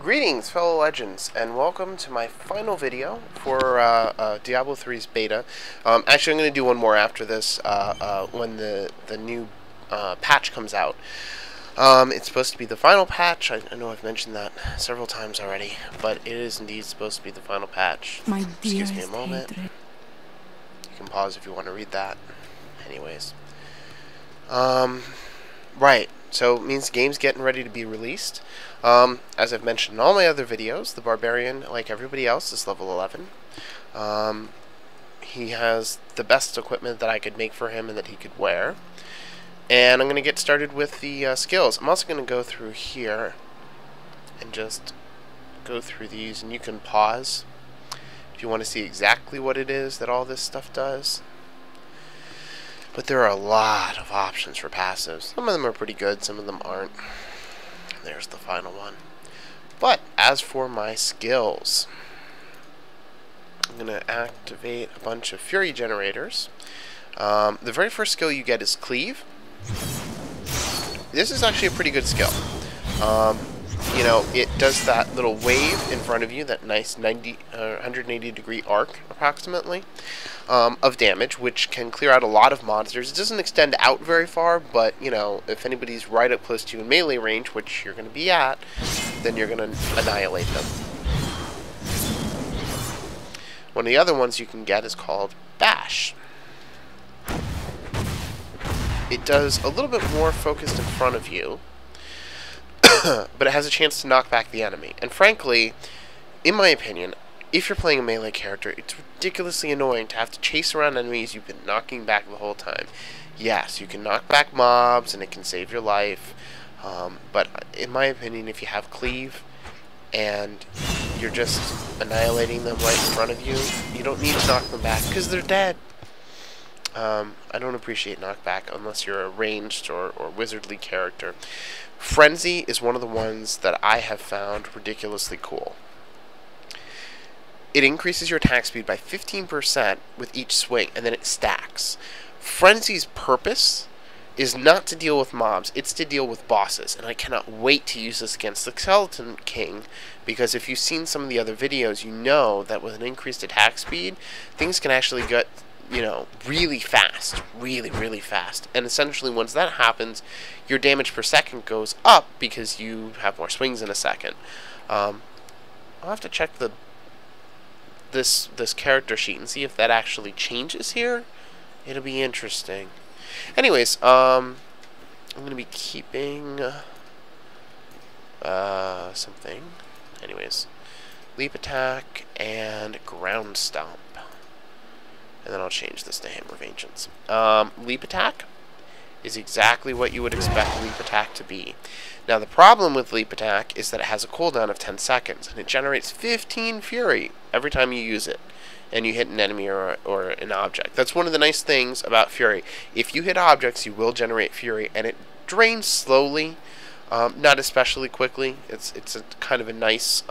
Greetings, fellow legends, and welcome to my final video for Diablo 3's beta. Actually, I'm going to do one more after this when the new patch comes out. It's supposed to be the final patch. I know I've mentioned that several times already, but it is indeed supposed to be the final patch. Excuse me a moment. You can pause if you want to read that. Anyways. Right. So it means the game's getting ready to be released. As I've mentioned in all my other videos, the Barbarian, like everybody else, is level 11. He has the best equipment that I could make for him and that he could wear. And I'm going to get started with the skills. I'm also going to go through here and just go through these, and you can pause if you want to see exactly what it is that all this stuff does. But there are a lot of options for passives. Some of them are pretty good, some of them aren't. There's the final one. But as for my skills, I'm going to activate a bunch of Fury generators. The very first skill you get is Cleave. This is actually a pretty good skill. You know, it does that little wave in front of you, that nice 180 degree arc, approximately, of damage, which can clear out a lot of monsters. It doesn't extend out very far, but, you know, if anybody's right up close to you in melee range, which you're going to be at, then you're going to annihilate them. One of the other ones you can get is called Bash. It does a little bit more focused in front of you, but it has a chance to knock back the enemy. And frankly, in my opinion, if you're playing a melee character, it's ridiculously annoying to have to chase around enemies you've been knocking back the whole time. Yes, you can knock back mobs and it can save your life, but in my opinion, if you have Cleave and you're just annihilating them right in front of you, you don't need to knock them back because they're dead. I don't appreciate knockback unless you're a ranged or wizardly character. Frenzy is one of the ones that I have found ridiculously cool. It increases your attack speed by 15% with each swing, and then it stacks. Frenzy's purpose is not to deal with mobs, it's to deal with bosses, and I cannot wait to use this against the Skeleton King, because if you've seen some of the other videos, you know that with an increased attack speed, things can actually get, you know, really fast, really fast. And essentially, once that happens, your damage per second goes up because you have more swings in a second. I'll have to check this character sheet and see if that actually changes here. It'll be interesting. Anyways, I'm gonna be keeping something. Anyways, leap attack and ground stomp. And then I'll change this to Hammer of Ancients. Leap attack is exactly what you would expect leap attack to be. Now, the problem with leap attack is that it has a cooldown of 10 seconds, and it generates 15 fury every time you use it, and you hit an enemy or an object. That's one of the nice things about fury. If you hit objects, you will generate fury, and it drains slowly, not especially quickly. It's a kind of a nice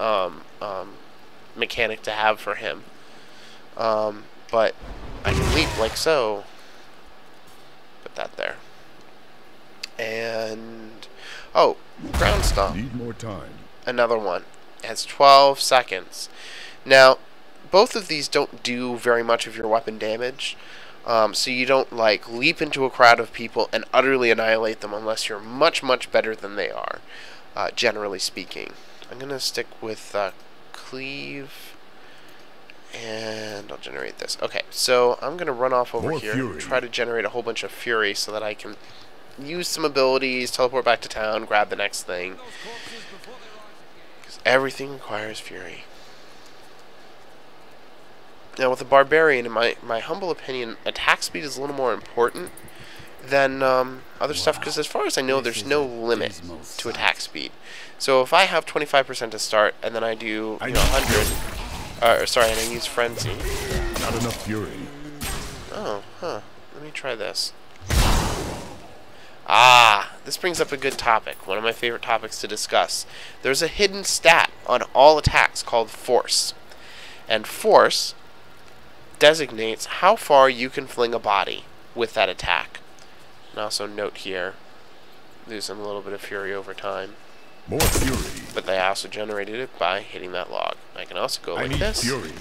mechanic to have for him. But I can leap like so. Put that there. And oh, ground stomp. Need more time. Another one. It has 12 seconds. Now, both of these don't do very much of your weapon damage. So you don't like leap into a crowd of people and utterly annihilate them unless you're much better than they are, generally speaking. I'm gonna stick with Cleave. And I'll generate this. Okay, so I'm going to run off over here and try to generate a whole bunch of fury so that I can use some abilities, teleport back to town, grab the next thing. Because everything requires fury. Now, with the Barbarian, in my humble opinion, attack speed is a little more important than other stuff, because as far as I know, there's no limit to attack speed. So if I have 25% to start, and then I do, you know, 100... sorry, and I use Frenzy. Not enough fury. Oh, huh. Let me try this. Ah, this brings up a good topic. One of my favorite topics to discuss. There's a hidden stat on all attacks called Force. And Force designates how far you can fling a body with that attack. And also note here, losing a little bit of fury over time. More fury. but they also generated it by hitting that log. I can also go I like need this. fury.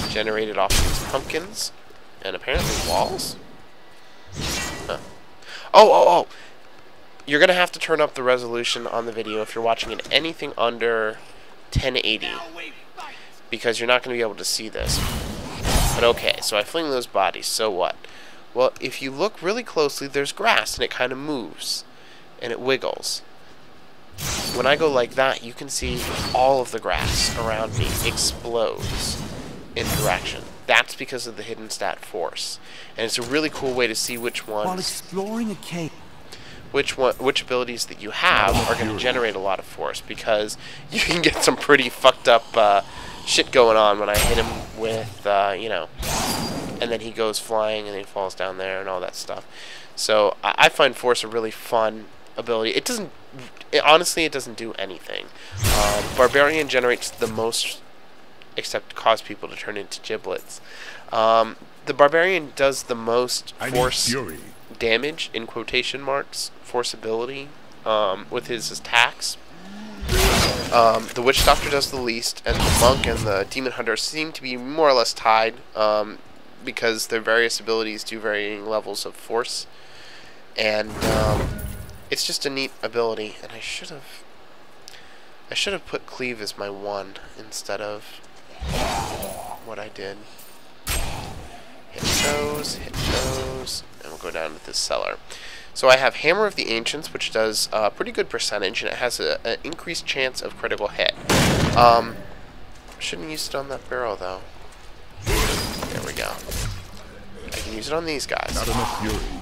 Generated off these pumpkins. And apparently walls? Huh. Oh! You're going to have to turn up the resolution on the video if you're watching it anything under 1080. Because you're not going to be able to see this. But okay, so I fling those bodies, so what? Well, if you look really closely, there's grass, and it kind of moves. And it wiggles. When I go like that, you can see all of the grass around me explodes in direction. That's because of the hidden stat force. And it's a really cool way to see which ones... While exploring a cave... Which abilities that you have are going to generate a lot of force, because you can get some pretty fucked up shit going on when I hit him with, you know, and then he goes flying and he falls down there and all that stuff. So I find force a really fun ability. It doesn't, honestly, it doesn't do anything. Barbarian generates the most, except cause people to turn into giblets. The Barbarian does the most force damage, in quotation marks, force ability, with his attacks. The Witch Doctor does the least, and the Monk and the Demon Hunter seem to be more or less tied, because their various abilities do varying levels of force. And it's just a neat ability, and I should have put Cleave as my 1 instead of what I did. Hit those, and we'll go down to this cellar. So I have Hammer of the Ancients, which does a pretty good percentage, and it has an increased chance of critical hit. Shouldn't use it on that barrel, though. There we go. I can use it on these guys. Not enough fury.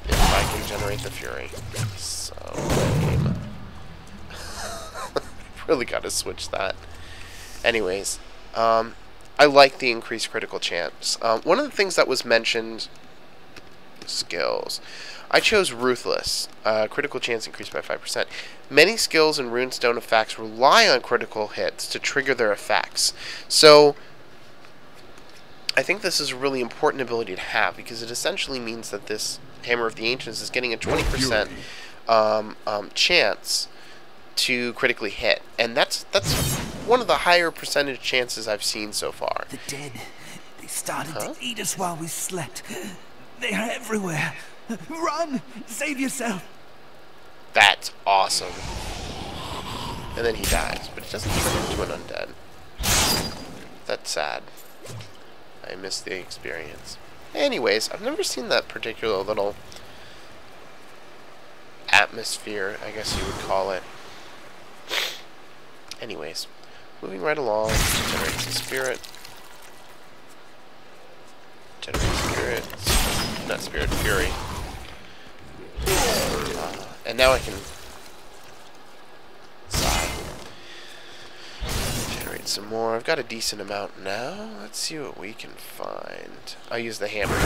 If I can generate the fury. So lame. Really gotta switch that. Anyways, I like the increased critical chance. One of the things that was mentioned... skills. I chose Ruthless. Critical chance increased by 5%. Many skills and runestone effects rely on critical hits to trigger their effects. So, I think this is a really important ability to have, because it essentially means that this Hammer of the Ancients is getting a 20% chance to critically hit. And that's one of the higher percentage chances I've seen so far. The dead, they started to eat us while we slept. They are everywhere. Run! Save yourself! That's awesome. And then he dies, but he doesn't turn into an undead. That's sad. I missed the experience. Anyways, I've never seen that particular little atmosphere, I guess you would call it. Anyways, moving right along, generates the spirit. Generate spirits. Not spirit, fury. And now I can sigh. Generate some more. I've got a decent amount now. Let's see what we can find. I'll use the hammer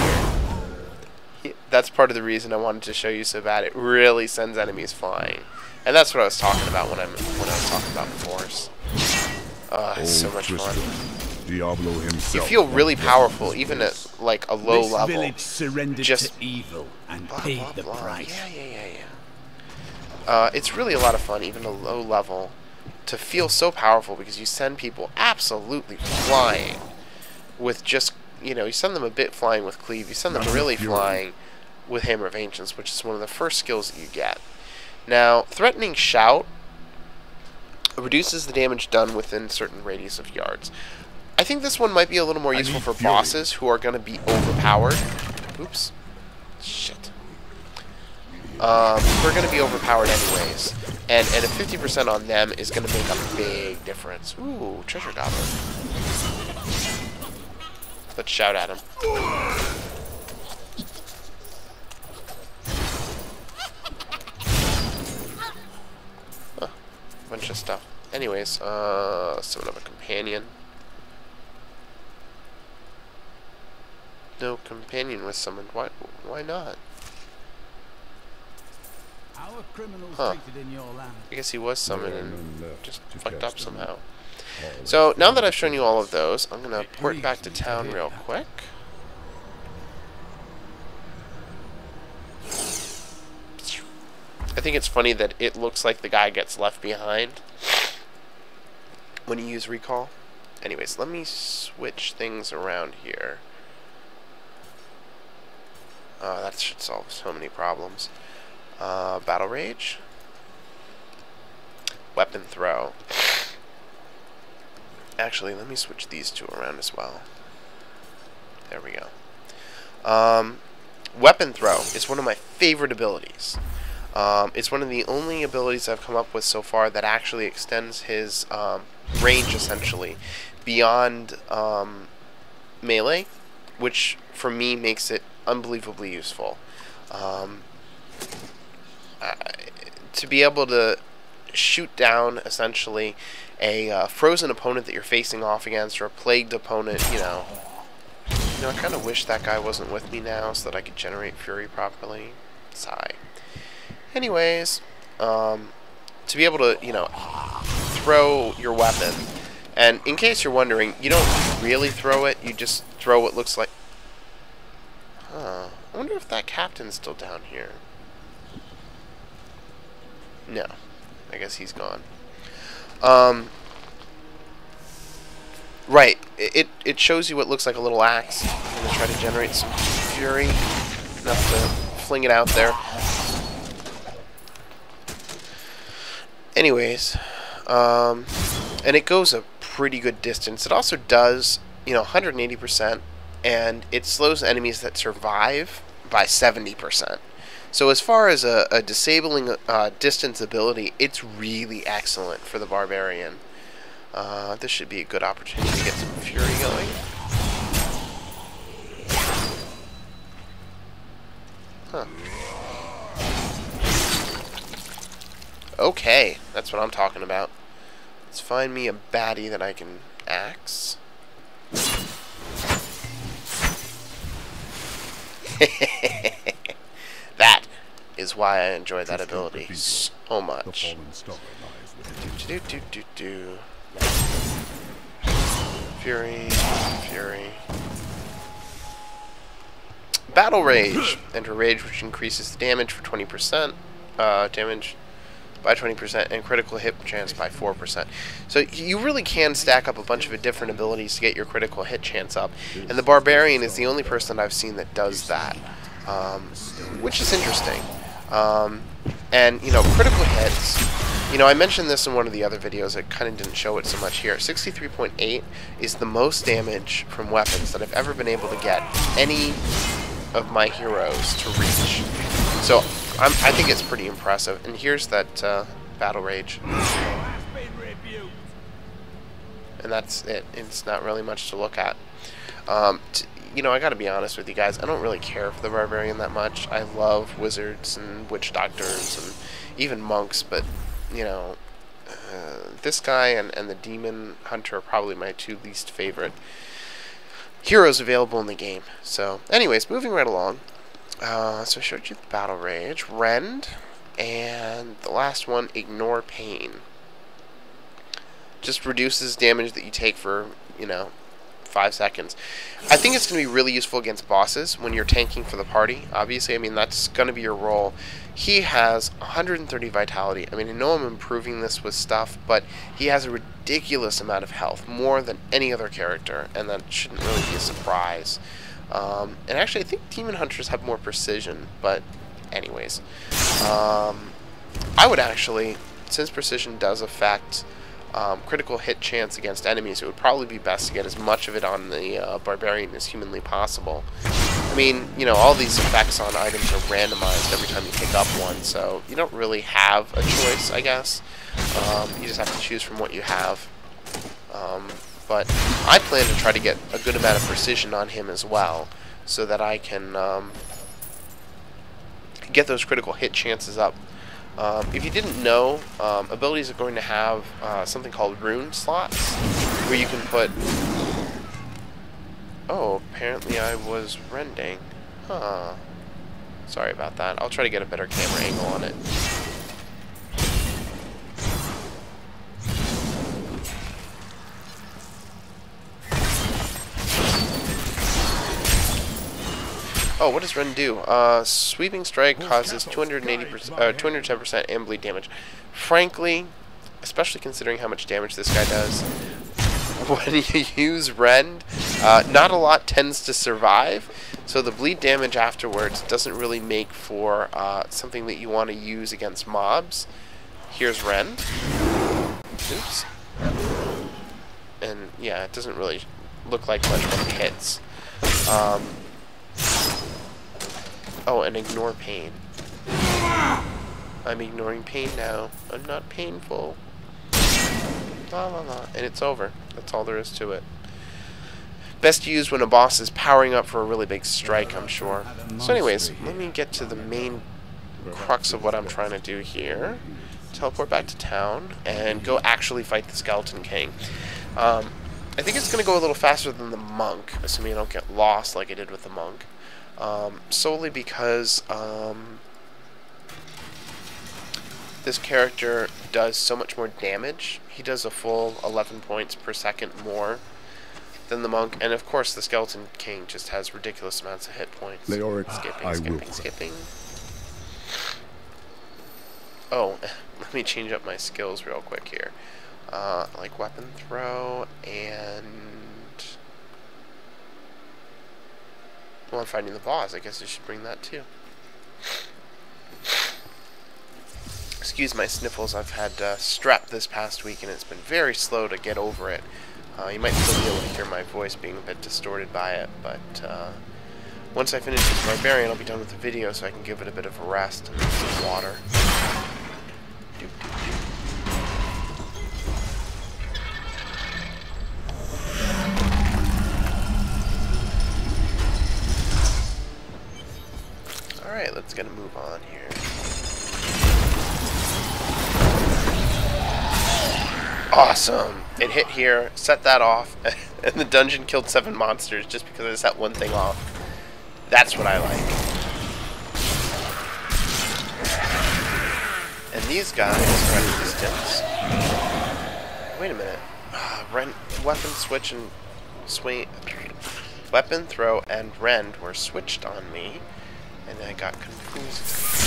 here. That's part of the reason I wanted to show you so bad. It really sends enemies flying. And that's what I was talking about when I was talking about force. It's so much fun. Diablo himself. You feel really powerful, even at like a low level. Village surrendered Just to evil and blah, paid blah, the blah. price. Yeah. It's really a lot of fun, even at low level, to feel so powerful, because you send people absolutely flying with just, you know, you send them a bit flying with Cleave, you send them really flying with Hammer of Ancients, which is one of the first skills that you get. Now, Threatening Shout reduces the damage done within certain radius of yards. I think this one might be a little more useful for bosses who are going to be overpowered. Oops. Shit. We're going to be overpowered anyways. And a 50% on them is going to make a big difference. Ooh, treasure goblin. Let's shout at him. Bunch of stuff. Anyways, summon up a companion. No companion was summoned. Why not? Our criminals treated in your land. I guess he was summoned and just fucked up somehow. So now that I've shown you all of those, I'm gonna port back to town real quick. I think it's funny that it looks like the guy gets left behind when you use recall. Anyways, let me switch things around here. That should solve so many problems. Battle Rage. Weapon Throw. Actually, let me switch these two around as well. There we go. Weapon Throw is one of my favorite abilities. It's one of the only abilities I've come up with so far that actually extends his range, essentially, beyond melee, which, for me, makes it unbelievably useful. To be able to shoot down, essentially, a frozen opponent that you're facing off against, or a plagued opponent, you know, I kind of wish that guy wasn't with me now so that I could generate fury properly. Sigh. Anyways, to be able to, you know, throw your weapon, and in case you're wondering, you don't really throw it, you just throw what looks like... Huh. I wonder if that captain's still down here. No. I guess he's gone. Right. It shows you what looks like a little axe. I'm going to try to generate some fury. Enough to fling it out there. Anyways. And it goes a pretty good distance. It also does, you know, 180%. And it slows enemies that survive by 70%. So as far as a disabling distance ability, it's really excellent for the Barbarian. This should be a good opportunity to get some fury going. Huh. Okay, that's what I'm talking about. Let's find me a baddie that I can axe. That is why I enjoy that ability so much. Fury, fury. Battle Rage. Enter Rage, which increases the damage for 20%, damage by 20%, and critical hit chance by 4%. So you really can stack up a bunch of different abilities to get your critical hit chance up, and the Barbarian is the only person I've seen that does that, which is interesting. And, you know, critical hits, you know, I mentioned this in one of the other videos, I kind of didn't show it so much here. 63.8 is the most damage from weapons that I've ever been able to get any of my heroes to reach. So, I think it's pretty impressive. And here's that Battle Rage. And that's it. It's not really much to look at. You know, I gotta be honest with you guys, I don't really care for the Barbarian that much. I love wizards and witch doctors and even monks, but, you know, this guy and the demon hunter are probably my two least favorite heroes available in the game. So, anyways, moving right along. So I showed you the Battle Rage, Rend, and the last one, Ignore Pain. Just reduces damage that you take for, you know, 5 seconds. I think it's going to be really useful against bosses when you're tanking for the party. Obviously, I mean, that's going to be your role. He has 130 vitality. I mean, I know I'm improving this with stuff, but he has a ridiculous amount of health, more than any other character, and that shouldn't really be a surprise. And actually, I think Demon Hunters have more precision, but anyways. I would actually, since precision does affect critical hit chance against enemies, it would probably be best to get as much of it on the Barbarian as humanly possible. I mean, you know, all these effects on items are randomized every time you pick up one, so you don't really have a choice, I guess. You just have to choose from what you have. But I plan to try to get a good amount of precision on him as well, so that I can get those critical hit chances up. If you didn't know, abilities are going to have something called rune slots, where you can put... Oh, apparently I was rending. Huh. Sorry about that. I'll try to get a better camera angle on it. Oh, what does Ren do? Sweeping strike causes 210% and bleed damage. Frankly, especially considering how much damage this guy does, when you use Rend, not a lot tends to survive, so the bleed damage afterwards doesn't really make for something that you want to use against mobs. Here's Rend. Oops. And yeah, it doesn't really look like much when it hits. Oh, and ignore pain. I'm ignoring pain now. I'm not painful. La la la. And it's over. That's all there is to it. Best used when a boss is powering up for a really big strike, I'm sure. So anyways, let me get to the main crux of what I'm trying to do here. Teleport back to town and go actually fight the Skeleton King. I think it's going to go a little faster than the monk, assuming I don't get lost like I did with the monk. Solely because this character does so much more damage. He does a full 11 points per second more than the monk, and of course the Skeleton King just has ridiculous amounts of hit points. Skipping. Oh, let me change up my skills real quick here. Like weapon throw and... Well, I'm fighting the boss. I guess I should bring that too. Excuse my sniffles. I've had strep this past week, and it's been very slow to get over it. You might still be able to hear my voice being a bit distorted by it, but once I finish this Barbarian, I'll be done with the video, so I can give it a bit of a rest and some water. Alright, let's get a move on here. Awesome! It hit here, set that off, and the dungeon killed 7 monsters just because I set one thing off. That's what I like. And these guys are at a distance. Wait a minute. Weapon switch and swing. Weapon throw and rend were switched on me. And I got confused.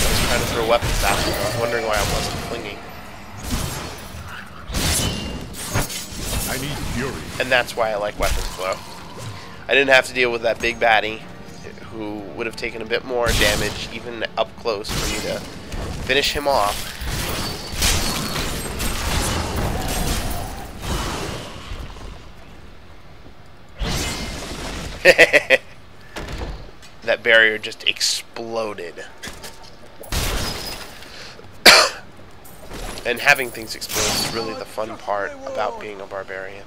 I was trying to throw weapons at them. I was wondering why I wasn't clinging. I need fury. And that's why I like weapons throw. I didn't have to deal with that big baddie who would have taken a bit more damage even up close for me to finish him off. That barrier just exploded. And having things explode is really the fun part about being a barbarian.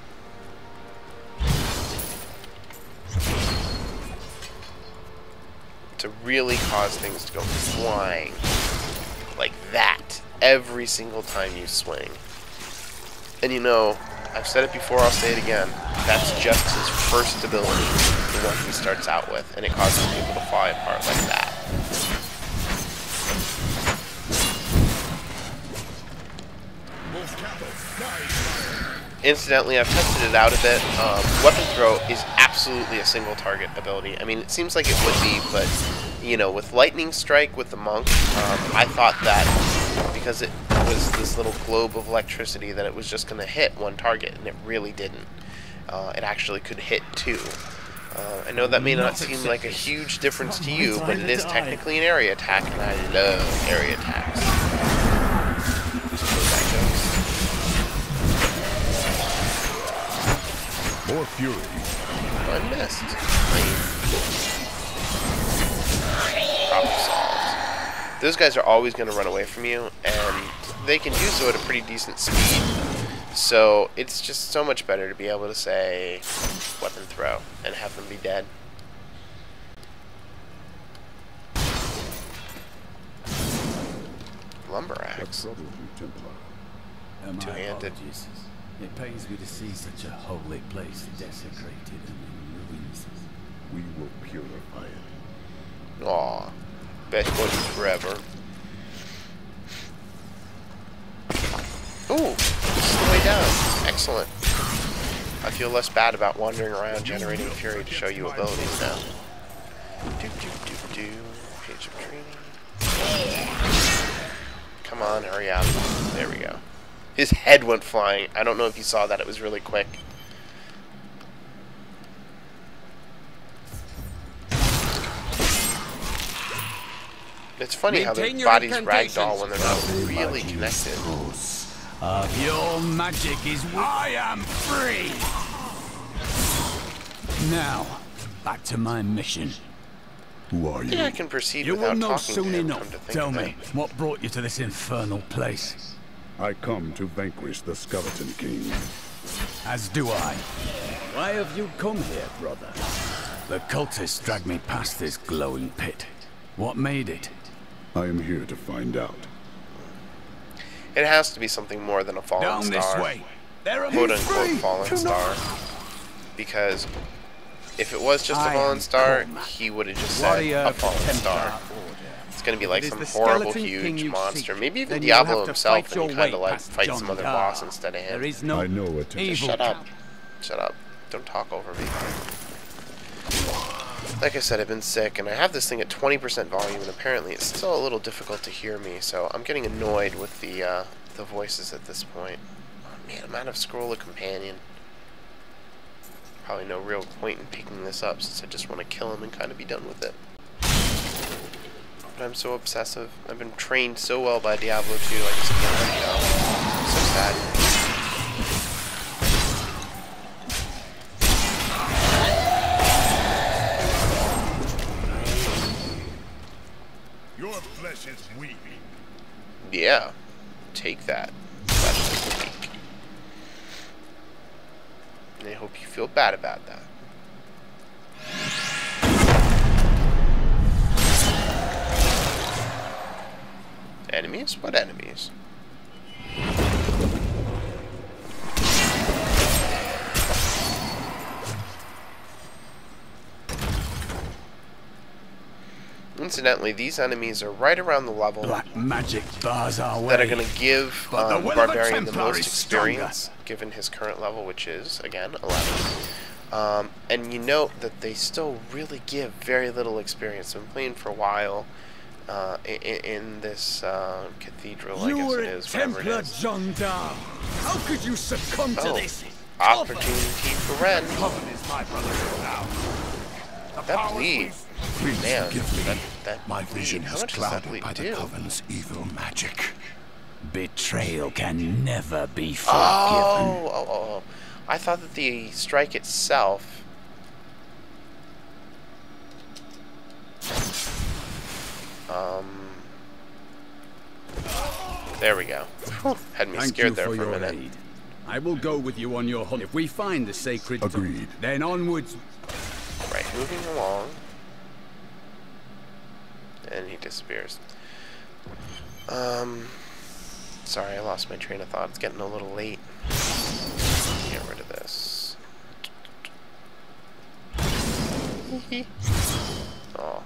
To really cause things to go flying like that every single time you swing. And you know, I've said it before, I'll say it again, that's just his first ability, the one he starts out with, and it causes people to fly apart like that. Incidentally, I've tested it out a bit. Weapon throw is absolutely a single target ability. I mean, it seems like it would be, but, you know, with lightning strike with the monk, I thought that because it was this little globe of electricity that it was just going to hit one target, and it really didn't. It actually could hit 2. I know that may not seem like a huge difference to you, but it is technically an area attack, and I love area attacks. More fury. I missed. Problem solved. Those guys are always going to run away from you, and they can do so at a pretty decent speed. So it's just so much better to be able to say weapon throw and have them be dead. Lumber axe. Two-handed. It pains me to see such a holy place desecrated and in ruins. We will purify it. Aw, best buddies forever. Ooh, this is the way down. Excellent. I feel less bad about wandering around generating fury to show you abilities now. Page of training. Come on, hurry up. There we go. His head went flying. I don't know if you saw that. It was really quick. It's funny how their bodies ragdoll when they're not really connected. Your magic is... I am free! Now, back to my mission. Who are you? Yeah, I can proceed You without will know talking to soon him, enough. come to think Tell of me, it. what brought you to this infernal place? I come to vanquish the Skeleton King. As do I. Why have you come here, brother? The cultists dragged me past this glowing pit. What made it? I am here to find out. It has to be something more than a fallen Down star. this way. There are Quote-unquote fallen star. Because if it was just a fallen star, he would have just said a fallen star. It's going to be like some horrible, huge monster. Maybe even Diablo himself, and you kind of like fight some other boss instead of him. I know what to do. Shut up. Shut up. Don't talk over me. Like I said, I've been sick, and I have this thing at 20% volume, and apparently it's still a little difficult to hear me, so I'm getting annoyed with the voices at this point. Oh, man, I'm out of Scroll of Companion. Probably no real point in picking this up, since I just want to kill him and kind of be done with it. But I'm so obsessive. I've been trained so well by Diablo 2, I just can't let it go. I'm so sad. Your flesh is weak. Yeah, take that. Flesh is weak. And I hope you feel bad about that. Enemies? What enemies? Incidentally, these enemies are right around the level Black magic bars our way. that are going to give But the will of a Barbarian the Templar most is experience, given his current level, which is, again, 11. And you note that they still really give very little experience. I've been playing for a while in this cathedral, I guess it is, whatever it is. Gendarme. How could you succumb to this? Opportunity for Ren. Coven is my brother now. That bleed. Please Man, forgive me. that My bleed. vision How is much does that clouded bleed by the do? Coven's evil magic. Betrayal can never be forgiven. Oh. I thought that the strike itself... There we go. Had me scared there for a minute. Aid. I will go with you on your hunt. If we find the sacred... Agreed. Then onwards. Right, moving along. And he disappears. Sorry, I lost my train of thought. It's getting a little late. Get rid of this. Oh.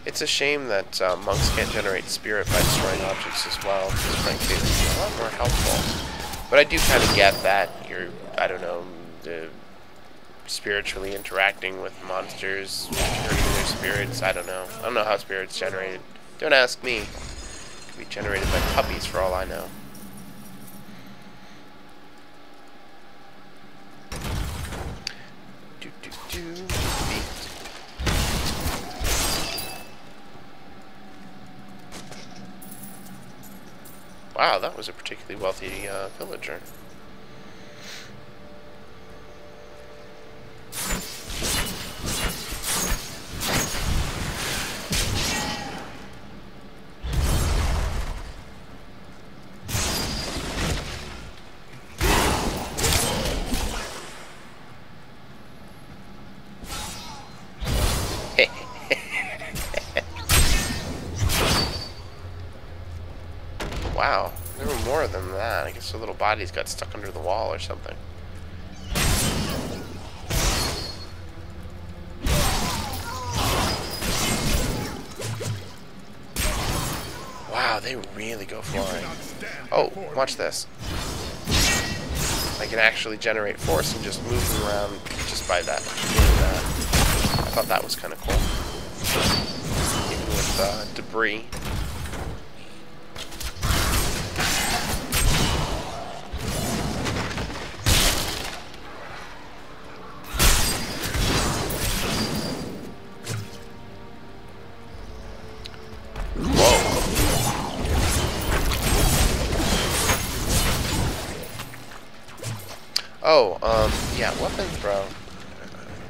It's a shame that monks can't generate spirit by destroying objects as well, because frankly it's a lot more helpful. But I do kind of get that you're, I don't know, spiritually interacting with monsters, hurting their spirits. I don't know. I don't know how spirits generated. Don't ask me. It could be generated by puppies for all I know. Wow, that was a particularly wealthy villager. Wow, there were more than that. I guess the little bodies got stuck under the wall or something. Wow, they really go flying. Oh, watch this. I can actually generate force and just move them around just by that. I thought that was kind of cool. Even with debris. Oh, yeah, weapon throw.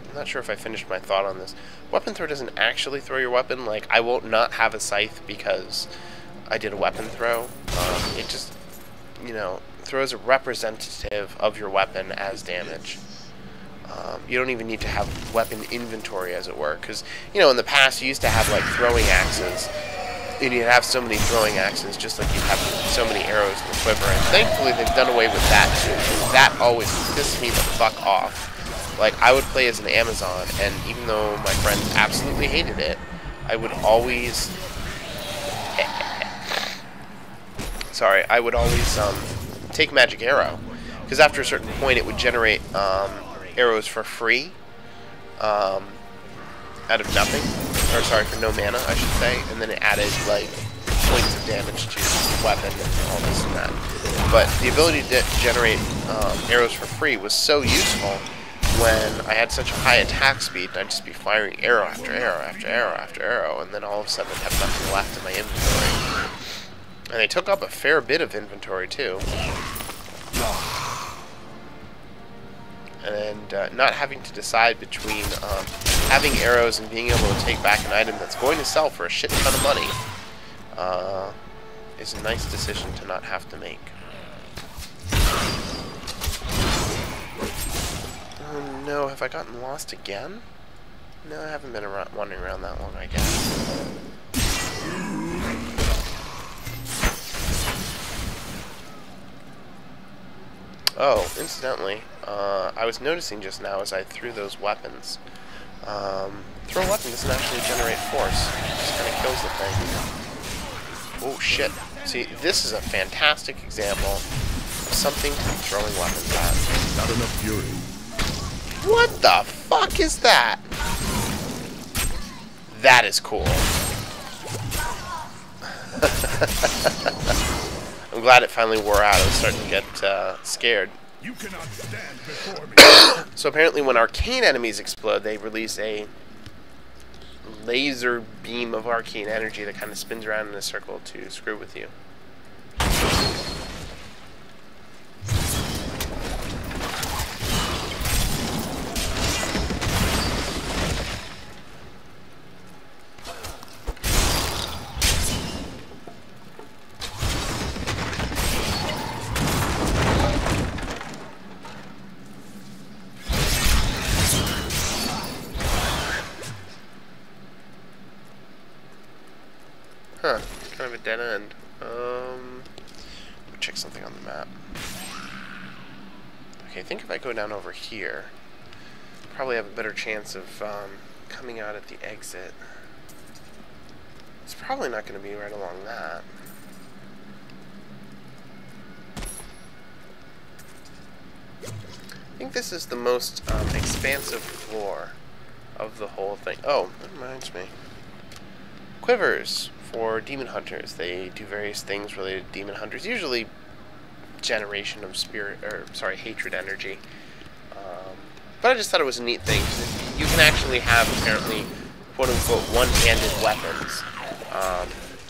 I'm not sure if I finished my thought on this. Weapon throw doesn't actually throw your weapon. Like, I won't not have a scythe because I did a weapon throw. It just, you know, throws a representative of your weapon as damage. You don't even need to have weapon inventory, as it were. Because, you know, in the past, you used to have, like, throwing axes. And you'd have so many throwing axes, just like you'd have so many arrows in the quiver. And thankfully, they've done away with that, too. And that always pissed me the fuck off. Like, I would play as an Amazon, and even though my friends absolutely hated it, I would always... Sorry, I would always take Magic Arrow. Because after a certain point, it would generate arrows for free. Out of nothing. Or, sorry, for no mana, I should say. And then it added, like, points of damage to the weapon and all this and that. But the ability to generate arrows for free was so useful when I had such a high attack speed, and I'd just be firing arrow after arrow after arrow after arrow, and then all of a sudden I'd have nothing left in my inventory. And they took up a fair bit of inventory, too. And not having to decide between having arrows and being able to take back an item that's going to sell for a shit ton of money is a nice decision to not have to make. Oh no, have I gotten lost again? No, I haven't been wandering around that long, I guess. Oh, incidentally, I was noticing just now as I threw those weapons. Throw a weapon doesn't actually generate force. It just kind of kills the thing. Oh shit. See, this is a fantastic example of something to be throwing weapons at. Not enough fury. What the fuck is that? That is cool. I'm glad it finally wore out. I was starting to get scared. You cannot stand before me. So apparently when arcane enemies explode, they release a laser beam of arcane energy that kind of spins around in a circle to screw with you. Huh, kind of a dead end. Check something on the map. Okay, I think if I go down over here, probably have a better chance of coming out at the exit. It's probably not going to be right along that. I think this is the most expansive floor of the whole thing. Oh, that reminds me. Quivers for demon hunters. They do various things related to demon hunters, usually generation of spirit, or sorry, hatred energy. But I just thought it was a neat thing. You can actually have apparently quote-unquote one-handed weapons.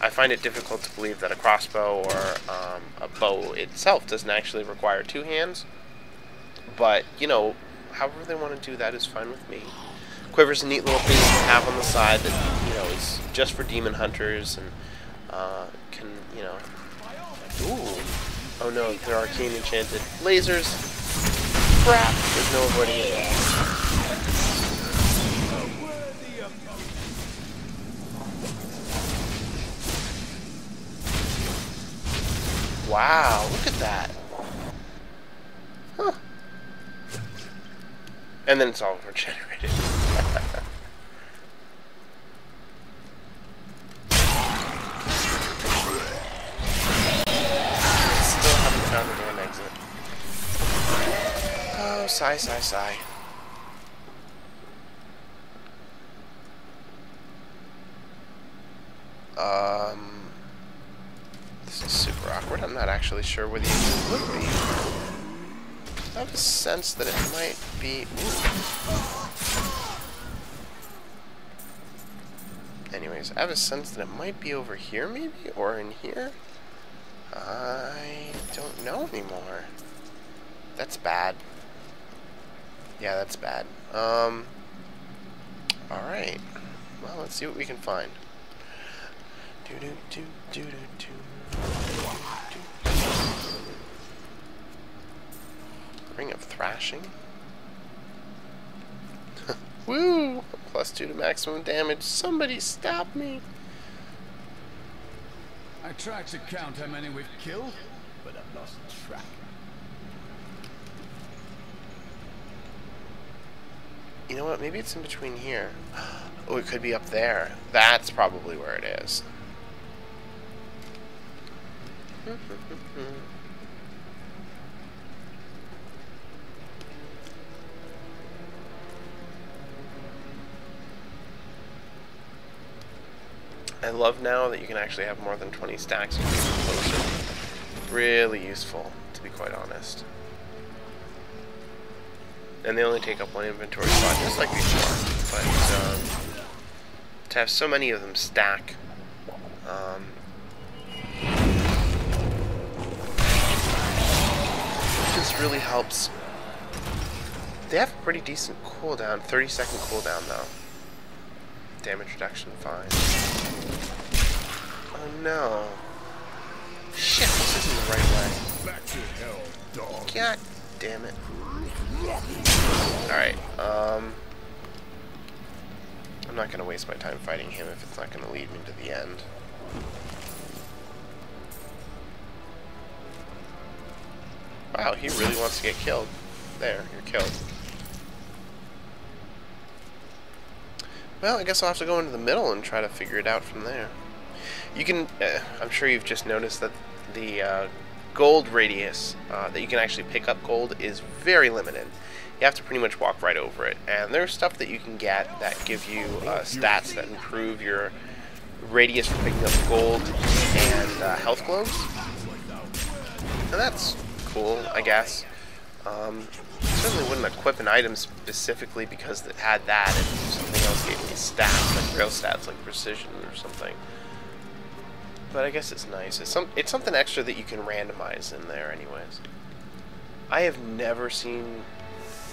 I find it difficult to believe that a crossbow or a bow itself doesn't actually require two hands. But, you know, however they want to do that is fine with me. Quiver's a neat little thing you can have on the side that, you know, is just for demon hunters and can, you know... Ooh. Oh no, they're arcane enchanted. Lasers. Crap. There's no avoiding it. Wow, look at that. Huh. And then it's all regenerated. Still haven't found an exit. sigh, sigh, sigh. This is super awkward. I'm not actually sure where the exit would be. I have a sense that it might be... Ooh. Anyways, I have a sense that it might be over here, maybe? Or in here? I don't know anymore. That's bad. Yeah, that's bad. Alright. Well, let's see what we can find. Ring of Thrashing. Woo! +2 to maximum damage. Somebody stop me! I tried to count how many we've killed, but I've lost track. You know what? Maybe it's in between here. Oh, it could be up there. That's probably where it is. I love now that you can actually have more than 20 stacks when you get closer. Really useful, to be quite honest. And they only take up one inventory spot, just like before. But to have so many of them stack, just really helps. They have a pretty decent cooldown, 30-second cooldown though. Damage reduction, fine. Oh no. Shit, this isn't the right way. Back to hell, dog. God damn it. Alright, I'm not gonna waste my time fighting him if it's not gonna lead me to the end. Wow, he really wants to get killed. There, you're killed. Well, I guess I'll have to go into the middle and try to figure it out from there. You can, I'm sure you've just noticed that the gold radius that you can actually pick up gold is very limited. You have to pretty much walk right over it. And there's stuff that you can get that give you stats that improve your radius for picking up gold and health globes. And that's cool, I guess. Certainly wouldn't equip an item specifically because it had that and something else gave me stats, like real stats, like precision or something. But I guess it's nice. It's something extra that you can randomize in there anyways. I have never seen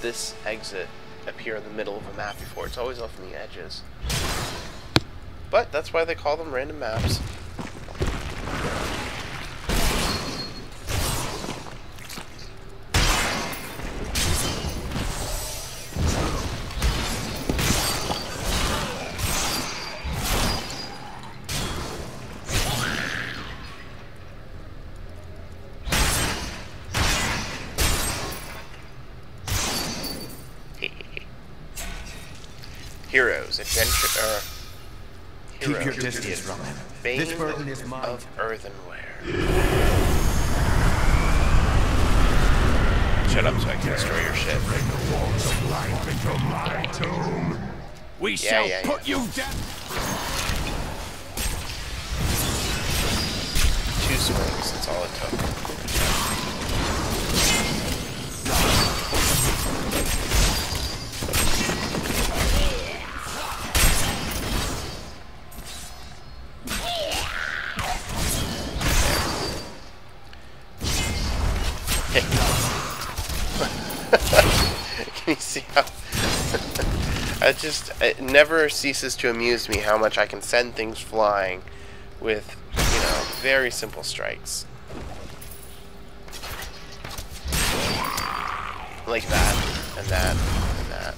this exit appear in the middle of a map before. It's always off on the edges. But that's why they call them random maps. Heroes, adventure, Keep your distance from him. This burden is mine. Of earthenware. Shut up so I can destroy your ship. Bring the walls of life into my tomb. We shall put you down. 2 swings, that's all it took. Can you see how it never ceases to amuse me how much I can send things flying with, you know, very simple strikes. Like that, and that, and that.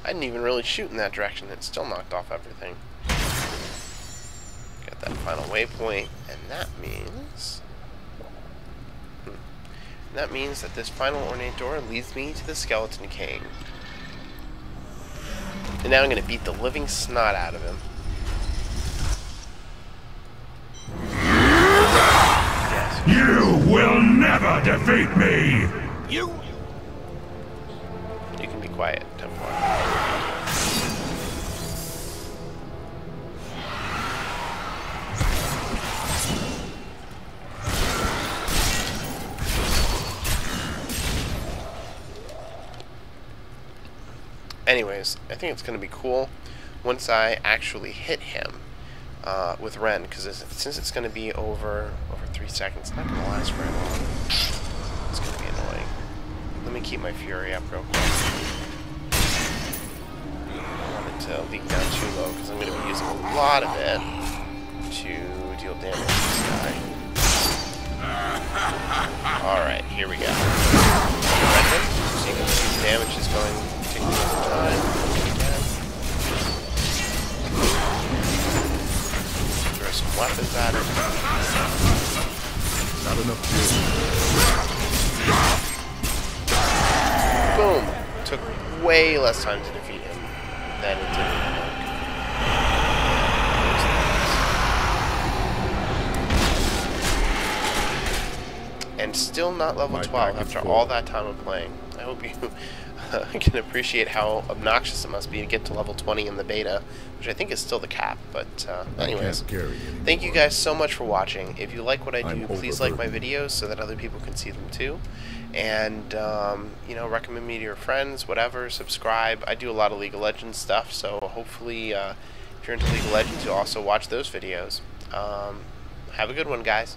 I didn't even really shoot in that direction, it still knocked off everything. Got that final waypoint, and that means... that means that this final ornate door leads me to the Skeleton King. And now I'm going to beat the living snot out of him. You will never defeat me! You... You can be quiet, Templar. Anyways, I think it's going to be cool once I actually hit him with Ren, because since it's going to be over 3 seconds, it's not going to last very long. It's going to be annoying. Let me keep my fury up real quick. I don't want it to leak down too low, because I'm going to be using a lot of it to deal damage to this guy. Alright, here we go. So you can see the damage is going ticking over time. Throw some weapons at it. Not enough fuel. Boom! Took way less time to defeat him than it did. And still not level 12 after all that time of playing. I hope you can appreciate how obnoxious it must be to get to level 20 in the beta, which I think is still the cap. But anyways, thank you guys so much for watching. If you like what I do, please like my videos so that other people can see them too. And, you know, recommend me to your friends, whatever, subscribe. I do a lot of League of Legends stuff, so hopefully if you're into League of Legends, you'll also watch those videos. Have a good one, guys.